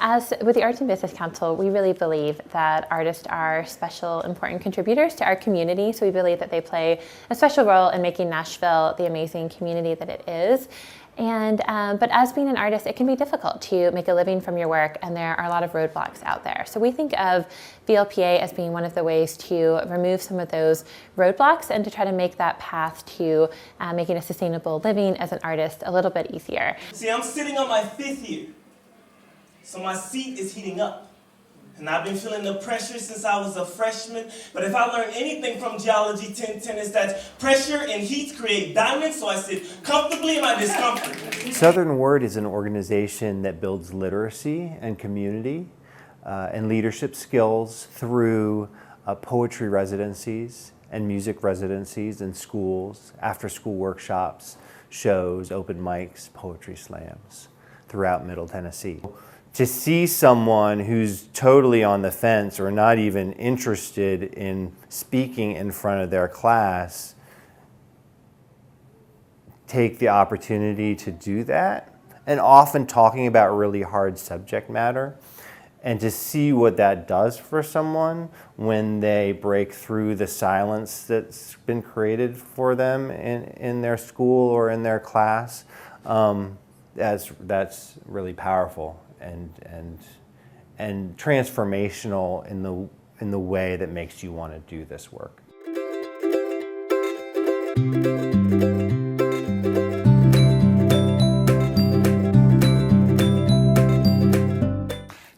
As with the Arts and Business Council, we really believe that artists are special, important contributors to our community. So we believe that they play a special role in making Nashville the amazing community that it is. But as being an artist, it can be difficult to make a living from your work, and there are a lot of roadblocks out there. So we think of VLPA as being one of the ways to remove some of those roadblocks and to try to make that path to making a sustainable living as an artist a little bit easier. See, I'm sitting on my 5th year, so my seat is heating up. And I've been feeling the pressure since I was a freshman. But if I learned anything from Geology 1010, it's that pressure and heat create diamonds, so I sit comfortably in my discomfort. Southern Word is an organization that builds literacy and community and leadership skills through poetry residencies and music residencies in schools, after-school workshops, shows, open mics, poetry slams throughout Middle Tennessee. To see someone who's totally on the fence or not even interested in speaking in front of their class take the opportunity to do that, and often talking about really hard subject matter, and to see what that does for someone when they break through the silence that's been created for them in their school or in their class, that's really powerful and transformational in the way that makes you want to do this work.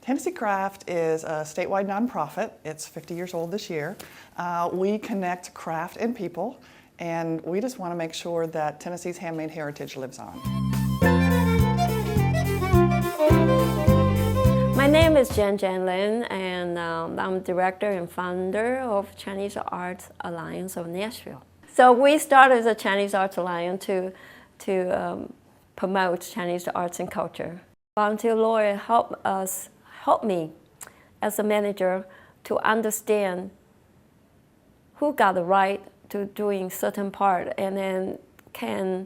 Tennessee Craft is a statewide nonprofit. It's 50 years old this year. We connect craft and people, and we just want to make sure that Tennessee's handmade heritage lives on. My name is Jan Lin, and I'm director and founder of Chinese Arts Alliance of Nashville. So we started the Chinese Arts Alliance to promote Chinese arts and culture. Volunteer lawyer helped me as a manager to understand who got the right to doing certain part, and then can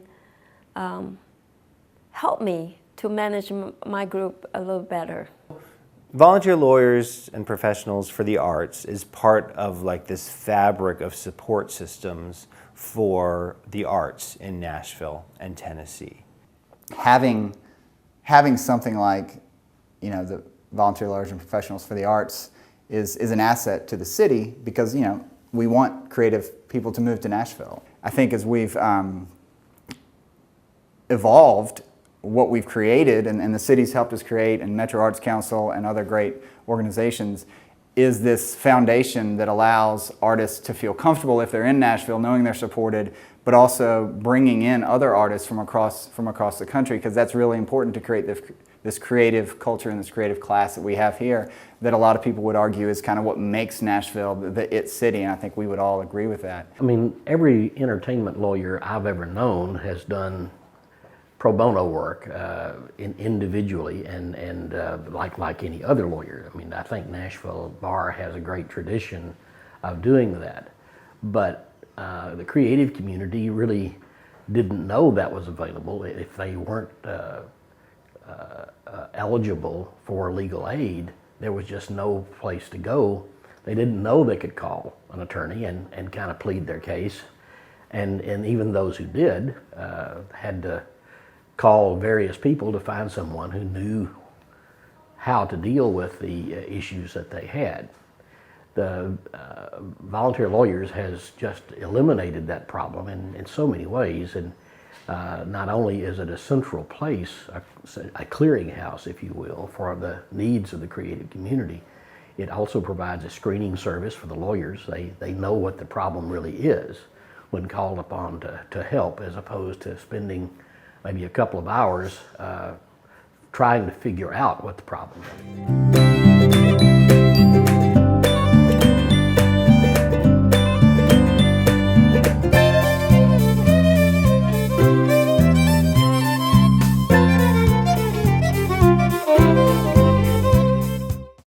help me to manage my group a little better. Volunteer lawyers and professionals for the arts is part of like this fabric of support systems for the arts in Nashville and Tennessee. Having something like, the volunteer lawyers and professionals for the arts is an asset to the city, because we want creative people to move to Nashville. I think as we've evolved what we've created, and the city's helped us create, and Metro Arts Council and other great organizations, is this foundation that allows artists to feel comfortable if they're in Nashville, knowing they're supported, but also bringing in other artists from across the country, because that's really important to create this creative culture and this creative class that we have here, that a lot of people would argue is kind of what makes Nashville the it city, and I think we would all agree with that. I mean, every entertainment lawyer I've ever known has done pro bono work individually and like any other lawyer. I mean, I think Nashville Bar has a great tradition of doing that, but the creative community really didn't know that was available. If they weren't eligible for legal aid, there was just no place to go. They didn't know they could call an attorney and kind of plead their case, and even those who did had to call various people to find someone who knew how to deal with the issues that they had. The volunteer lawyers has just eliminated that problem in so many ways, and not only is it a central place, a clearinghouse, if you will, for the needs of the creative community, it also provides a screening service for the lawyers. They know what the problem really is when called upon to help, as opposed to spending maybe a couple of hours trying to figure out what the problem is.